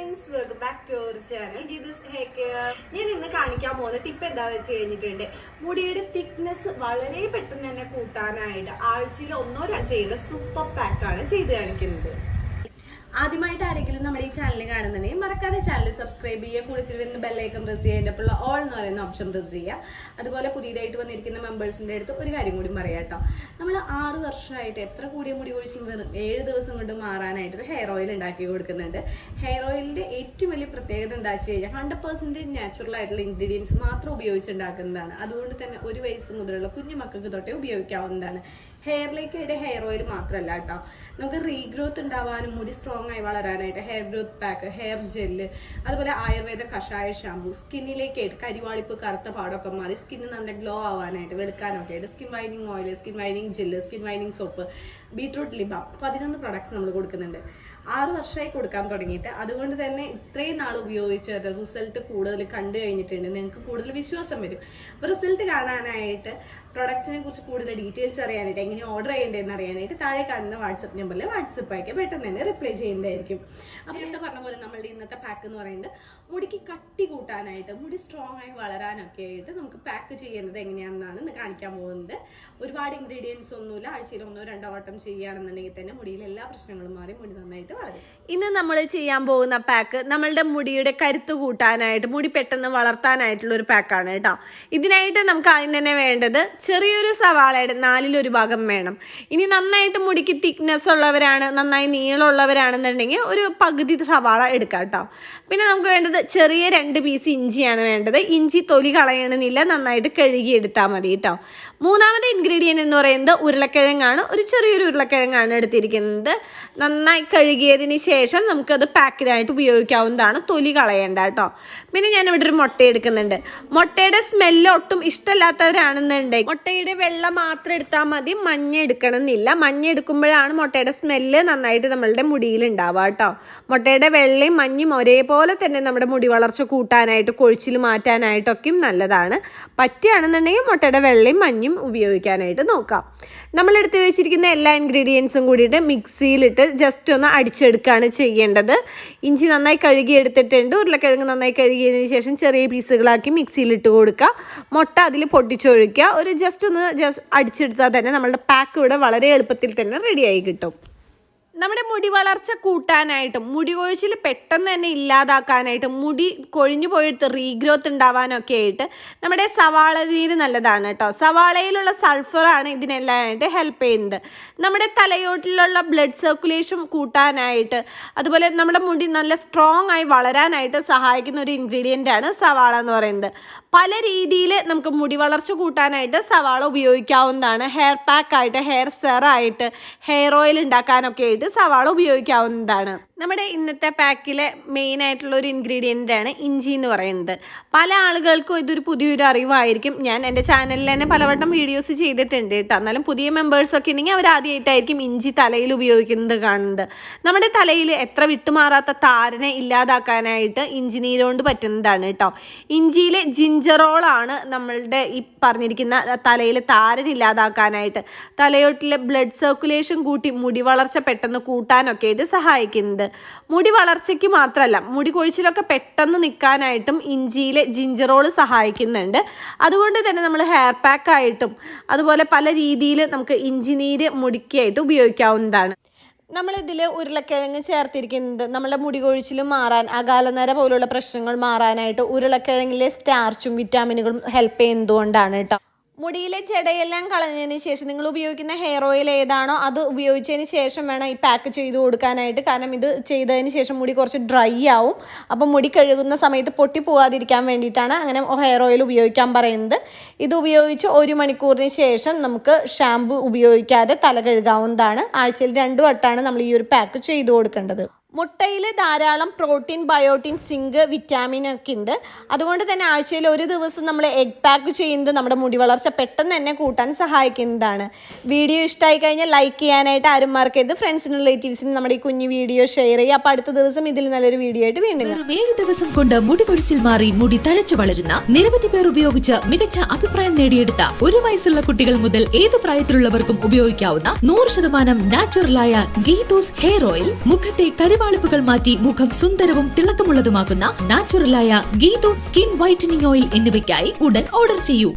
Friends, welcome back to our channel Geetha's hair care. ഞാൻ ഇന്ന് കാണിക്കാൻ പോകുന്ന ടിപ്പ് എന്താണെന്ന് വെച്ച് കഴിഞ്ഞിട്ടുണ്ട്, മുടിയുടെ തിക്നെസ് വളരെ പെട്ടെന്ന് തന്നെ കൂട്ടാനായിട്ട് ആഴ്ചയിൽ 1-2 ചെയ്യുന്ന സൂപ്പർ പാക്കാണ് ചെയ്ത് കാണിക്കുന്നത്. ആദ്യമായിട്ട് ആരെങ്കിലും നമ്മുടെ ഈ ചാനൽ കാണുന്നുണ്ടെങ്കിൽ മറക്കാതെ ചാനൽ സബ്സ്ക്രൈബ് ചെയ്യുക, കൂടുതൽ വരുന്ന ബെല്ലൈക്കൺ പ്രസ് ചെയ്യുക, അതിൻ്റെ ഒപ്പമുള്ള ഓൾ എന്ന് പറയുന്ന ഓപ്ഷൻ പ്രസ് ചെയ്യുക. അതുപോലെ പുതിയതായിട്ട് വന്നിരിക്കുന്ന മെമ്പേഴ്സിൻ്റെ അടുത്ത് ഒരു കാര്യം കൂടി പറയാം കേട്ടോ. നമ്മൾ 6 വർഷമായിട്ട് എത്ര കൂടിയ മുടി കൊഴിച്ചിലും വെറും 7 ദിവസം കൊണ്ട് മാറാനായിട്ട് ഒരു ഹെയർ ഓയിൽ ഉണ്ടാക്കി കൊടുക്കുന്നുണ്ട്. ഹെയർ ഓയിലിന്റെ ഏറ്റവും വലിയ പ്രത്യേകത എന്താ വെച്ച് കഴിഞ്ഞാൽ 100% നാച്ചുറൽ ആയിട്ടുള്ള ഇൻഗ്രീഡിയൻസ് മാത്രം ഉപയോഗിച്ചുണ്ടാക്കുന്നതാണ്. അതുകൊണ്ട് തന്നെ 1 വയസ്സ് മുതലുള്ള കുഞ്ഞു മക്കൾക്ക് തൊട്ടേ ഉപയോഗിക്കാവുന്നതാണ്. ഹെയറിലേക്കായിട്ട് ഹെയർ ഓയിൽ മാത്രമല്ല കേട്ടോ, നമുക്ക് റീഗ്രോത്ത് ഉണ്ടാവാനും മുടി സ്ട്രോങ് ആയി വളരാനായിട്ട് hair growth pack, hair gel, അതുപോലെ ആയുർവേദ കഷായ ഷാമ്പു, സ്കിന്നിലേക്കായിട്ട് കരിവാളിപ്പ്, കറുത്ത പാടൊക്കെ മാറി സ്കിന്ന് നല്ല ഗ്ലോ ആവാനായിട്ട്, വെളുക്കാനൊക്കെ ആയിട്ട് skin വൈനിങ് oil, skin വൈനിങ് gel, skin വൈനിങ് soap, beetroot lip balm, 11 products നമ്മൾ കൊടുക്കുന്നുണ്ട്. 6 വർഷമായി കൊടുക്കാൻ തുടങ്ങിയിട്ട്. അതുകൊണ്ട് തന്നെ ഇത്രയും നാൾ ഉപയോഗിച്ച് റിസൾട്ട് കൂടുതൽ കണ്ടു കഴിഞ്ഞിട്ടുണ്ട്. നിങ്ങൾക്ക് കൂടുതൽ വിശ്വാസം വരും. അപ്പൊ റിസൾട്ട് കാണാനായിട്ട്, പ്രൊഡക്ട്സിനെ കുറിച്ച് കൂടുതൽ ഡീറ്റെയിൽസ് അറിയാനായിട്ട്, എങ്ങനെ ഓർഡർ ചെയ്യേണ്ടതെന്ന് അറിയാനായിട്ട് താഴെ കാണുന്ന വാട്സപ്പ് നമ്പറിൽ വാട്സപ്പ് അയക്കുക, പെട്ടെന്ന് തന്നെ റിപ്ലൈ ചെയ്യുന്നതായിരിക്കും. അപ്പോൾ എന്താ പറഞ്ഞ പോലെ നമ്മളുടെ ഇന്നത്തെ പാക്ക് എന്ന് പറയുന്നത് മുടിക്ക് കട്ടി കൂട്ടാനായിട്ട്, മുടി സ്ട്രോങ് ആയി വളരാനൊക്കെ ആയിട്ട് നമുക്ക് പാക്ക് ചെയ്യുന്നത് എങ്ങനെയാണെന്നാണ് ഇന്ന് കാണിക്കാൻ പോകുന്നത്. ഒരുപാട് ഇൻഗ്രീഡിയൻസ് ഒന്നുമില്ല. ആഴ്ചയിൽ 1-2 വട്ടം ചെയ്യുകയാണെന്നുണ്ടെങ്കിൽ തന്നെ മുടിയിൽ എല്ലാ പ്രശ്നങ്ങളും മാറി മുടി നന്നായിട്ട് വളരും. ഇന്ന് നമ്മൾ ചെയ്യാൻ പോകുന്ന പാക്ക് നമ്മളുടെ മുടിയുടെ കരുത്ത് കൂട്ടാനായിട്ട്, മുടി പെട്ടെന്ന് വളർത്താനായിട്ടുള്ള ഒരു പാക്കാണ് കേട്ടോ. ഇതിനായിട്ട് നമുക്ക് ആദ്യം തന്നെ വേണ്ടത് ചെറിയൊരു സവാളയുടെ 4-1 ഭാഗം വേണം. ഇനി നന്നായിട്ട് മുടിക്ക് തിക്നെസ് ഉള്ളവരാണ്, നന്നായി നീളമുള്ളവരാണെന്നുണ്ടെങ്കിൽ ഒരു പകുതി സവാള എടുക്കാം കേട്ടോ. പിന്നെ നമുക്ക് വേണ്ടത് ചെറിയ 2 പീസ് ഇഞ്ചിയാണ് വേണ്ടത്. ഇഞ്ചി തൊലി കളയണമെന്നില്ല, നന്നായിട്ട് കഴുകി എടുത്താൽ മതി കേട്ടോ. മൂന്നാമത്തെ ഇൻഗ്രീഡിയൻറ്റ് എന്ന് പറയുന്നത് ഉരുളക്കിഴങ്ങാണ്. ഒരു ചെറിയൊരു ഉരുളക്കിഴങ്ങാണ് എടുത്തിരിക്കുന്നത്. നന്നായി കഴുകിയതിന് ശേഷം നമുക്കത് പാക്കിനായിട്ട് ഉപയോഗിക്കാവുന്നതാണ്, തൊലി കളയേണ്ട കേട്ടോ. പിന്നെ ഞാനിവിടെ ഒരു മുട്ട എടുക്കുന്നുണ്ട്. മുട്ടയുടെ സ്മെല്ല് ഒട്ടും ഇഷ്ടമല്ലാത്തവരാണെന്നുണ്ടെങ്കിൽ മുട്ടയുടെ വെള്ള മാത്രം എടുത്താൽ മതി, മഞ്ഞ എടുക്കണമെന്നില്ല. മഞ്ഞ എടുക്കുമ്പോഴാണ് മുട്ടയുടെ സ്മെല്ല് നന്നായിട്ട് നമ്മളുടെ മുടിയിൽ ഉണ്ടാവുക കേട്ടോ. മുട്ടയുടെ വെള്ളയും മഞ്ഞയും ഒരേപോലെ തന്നെ നമ്മുടെ മുടി വളർച്ച കൂട്ടാനായിട്ട്, കൊഴിച്ചിൽ മാറ്റാനായിട്ടൊക്കെയും നല്ലതാണ്. പറ്റുകയാണെന്നുണ്ടെങ്കിൽ മുട്ടയുടെ വെള്ളയും മഞ്ഞയും ഉപയോഗിക്കാനായിട്ട് നോക്കാം. നമ്മളെടുത്ത് വെച്ചിരിക്കുന്ന എല്ലാ ഇൻഗ്രീഡിയൻസും കൂടിയിട്ട് മിക്സിയിലിട്ട് ജസ്റ്റ് ഒന്ന് അടിച്ചെടുക്കുകയാണ് ചെയ്യേണ്ടത്. ഇഞ്ചി നന്നായി കഴുകി എടുത്തിട്ടുണ്ട്. ഉരുളക്കിഴങ്ങ് നന്നായി കഴുകിയതിന് ശേഷം ചെറിയ പീസുകളാക്കി മിക്സിയിലിട്ട് കൊടുക്കുക. മുട്ട അതിൽ പൊട്ടിച്ചൊഴിക്കുക. ഒരു ജസ്റ്റ് അടിച്ചെടുത്താൽ തന്നെ നമ്മളുടെ പാക്ക് ഇവിടെ വളരെ എളുപ്പത്തിൽ തന്നെ റെഡിയായി കിട്ടും. നമ്മുടെ മുടി വളർച്ച കൂട്ടാനായിട്ടും മുടി കൊഴിച്ചിൽ പെട്ടെന്ന് തന്നെ ഇല്ലാതാക്കാനായിട്ടും, മുടി കൊഴിഞ്ഞു പോയിട്ട് റീഗ്രോത്ത് ഉണ്ടാവാനൊക്കെ ആയിട്ട് നമ്മുടെ സവാള നീര് നല്ലതാണ് കേട്ടോ. സവാളയിലുള്ള സൾഫറാണ് ഇതിനെല്ലാമായിട്ട് ഹെൽപ്പ് ചെയ്യുന്നത്. നമ്മുടെ തലയോട്ടിലുള്ള ബ്ലഡ് സർക്കുലേഷൻ കൂട്ടാനായിട്ട്, അതുപോലെ നമ്മുടെ മുടി നല്ല സ്ട്രോങ് ആയി വളരാനായിട്ട് സഹായിക്കുന്ന ഒരു ഇൻഗ്രീഡിയൻ്റ് ആണ് സവാള എന്ന് പറയുന്നത്. പല രീതിയിൽ നമുക്ക് മുടി വളർച്ച കൂട്ടാനായിട്ട് സവാള ഉപയോഗിക്കാവുന്നതാണ്. ഹെയർ പാക്കായിട്ട്, ഹെയർ സെറായിട്ട്, ഹെയർ ഓയിൽ ഉണ്ടാക്കാനൊക്കെ ആയിട്ട് സവാള ഉപയോഗിക്കാവുന്നതാണ്. നമ്മുടെ ഇന്നത്തെ പാക്കിലെ മെയിൻ ആയിട്ടുള്ള ഒരു ഇൻഗ്രീഡിയൻ്റ് ആണ് ഇഞ്ചി എന്ന് പറയുന്നത്. പല ആളുകൾക്കും ഇതൊരു പുതിയൊരു അറിവായിരിക്കും. ഞാൻ എൻ്റെ ചാനലിൽ തന്നെ പലവട്ടം വീഡിയോസ് ചെയ്തിട്ടുണ്ട് കേട്ടോ. എന്നാലും പുതിയ മെമ്പേഴ്സൊക്കെ ഉണ്ടെങ്കിൽ അവർ ആദ്യമായിട്ടായിരിക്കും ഇഞ്ചി തലയിൽ ഉപയോഗിക്കുന്നത് കാണുന്നത്. നമ്മുടെ തലയിൽ എത്ര വിട്ടുമാറാത്ത താരനെ ഇല്ലാതാക്കാനായിട്ട് ഇഞ്ചി നീരുകൊണ്ട് പറ്റുന്നതാണ് കേട്ടോ. ഇഞ്ചിയിലെ ജിഞ്ചറോളാണ് നമ്മളുടെ ഈ പറഞ്ഞിരിക്കുന്ന തലയിൽ താരൻ ഇല്ലാതാക്കാനായിട്ട്, തലയോട്ടിലെ ബ്ലഡ് സർക്കുലേഷൻ കൂട്ടി മുടി വളർച്ച പെട്ടെന്ന് കൂട്ടാനൊക്കെ ആയിട്ട് സഹായിക്കുന്നത്. മുടി വളർച്ചയ്ക്ക് മാത്രമല്ല, മുടി കൊഴിച്ചിലൊക്കെ പെട്ടെന്ന് നിൽക്കാനായിട്ടും ഇഞ്ചിയിലെ ജിഞ്ചറോള് സഹായിക്കുന്നുണ്ട്. അതുകൊണ്ട് തന്നെ നമ്മൾ ഹെയർ പാക്കായിട്ടും അതുപോലെ പല രീതിയിൽ നമുക്ക് ഇഞ്ചി നീര് മുടിക്കായിട്ട് ഉപയോഗിക്കാവുന്നതാണ്. നമ്മളിതിൽ ഉരുളക്കിഴങ്ങ് ചേർത്തിരിക്കുന്നത് നമ്മുടെ മുടി കൊഴിച്ചിലും മാറാൻ, അകാലനര പോലുള്ള പ്രശ്നങ്ങൾ മാറാനായിട്ട് ഉരുളക്കിഴങ്ങിലെ സ്റ്റാർച്ചും വിറ്റാമിനുകളും ഹെൽപ്പ് ചെയ്യുന്നതുകൊണ്ടാണ് കേട്ടോ. മുടിയിലെ ജടയെല്ലാം കളഞ്ഞതിന് ശേഷം നിങ്ങൾ ഉപയോഗിക്കുന്ന ഹെയർ ഓയിൽ ഏതാണോ അത് ഉപയോഗിച്ചതിന് ശേഷം വേണം ഈ പാക്ക് ചെയ്ത് കൊടുക്കാനായിട്ട്. കാരണം ഇത് ചെയ്തതിന് ശേഷം മുടി കുറച്ച് ഡ്രൈ ആവും. അപ്പം മുടി കഴുകുന്ന സമയത്ത് പൊട്ടി പോകാതിരിക്കാൻ വേണ്ടിയിട്ടാണ് അങ്ങനെ ഹെയർ ഓയിൽ ഉപയോഗിക്കാൻ പറയുന്നത്. ഇത് ഉപയോഗിച്ച് 1 മണിക്കൂറിന് ശേഷം നമുക്ക് ഷാമ്പു ഉപയോഗിക്കാതെ തല കഴുകാവുന്നതാണ്. ആഴ്ചയിൽ 2 വട്ടമാണ് നമ്മൾ ഈ ഒരു പാക്ക് ചെയ്ത് കൊടുക്കേണ്ടത്. മുട്ടയിൽ ധാരാളം പ്രോട്ടീൻ, ബയോട്ടിൻ, സിങ്ക്, വിറ്റാമിൻ ഒക്കെ ഉണ്ട്. അതുകൊണ്ട് തന്നെ ആഴ്ചയിൽ 1 ദിവസം നമ്മൾ എഗ് പാക്ക് ചെയ്യുന്നത് നമ്മുടെ മുടി വളർച്ച പെട്ടെന്ന് തന്നെ കൂട്ടാൻ സഹായിക്കുന്നതാണ്. വീഡിയോ ഇഷ്ടമായി കഴിഞ്ഞാൽ ലൈക്ക് ചെയ്യാനായിട്ട് ആരും മറക്കരുത്. ഫ്രണ്ട്സിനും റിലേറ്റീവ്സിനും നമ്മുടെ ഈ കുഞ്ഞു വീഡിയോ ഷെയർ ചെയ്യുക. അപ്പോൾ അടുത്ത ദിവസം ഇതിൽ നല്ലൊരു വീഡിയോ ആയിട്ട് വീണ്ടും 7 ദിവസം കൊണ്ട് മുടി കൊഴിച്ചിൽ മാറി മുടി തഴച്ചു വളരുന്ന നിരവധി പേർ ഉപയോഗിച്ച് മികച്ച അഭിപ്രായം നേടിയെടുത്ത 1 വയസ്സുള്ള കുട്ടികൾ മുതൽ ഏത് പ്രായത്തിലുള്ളവർക്കും ഉപയോഗിക്കാവുന്ന 100% നാച്ചുറലായ ഗീതൂസ് ഹെയർ ഓയിൽ മുഖത്തെ കരുവാളിപ്പുകൾ മാറ്റി മുഖം സുന്ദരവും തിളക്കമുള്ളതുമാക്കുന്ന നാച്ചുറലായ ഗീതു സ്കിൻ വൈറ്റനിങ് ഓയിൽ എന്നിവയ്ക്കായി ഉടൻ ഓർഡർ ചെയ്യൂ.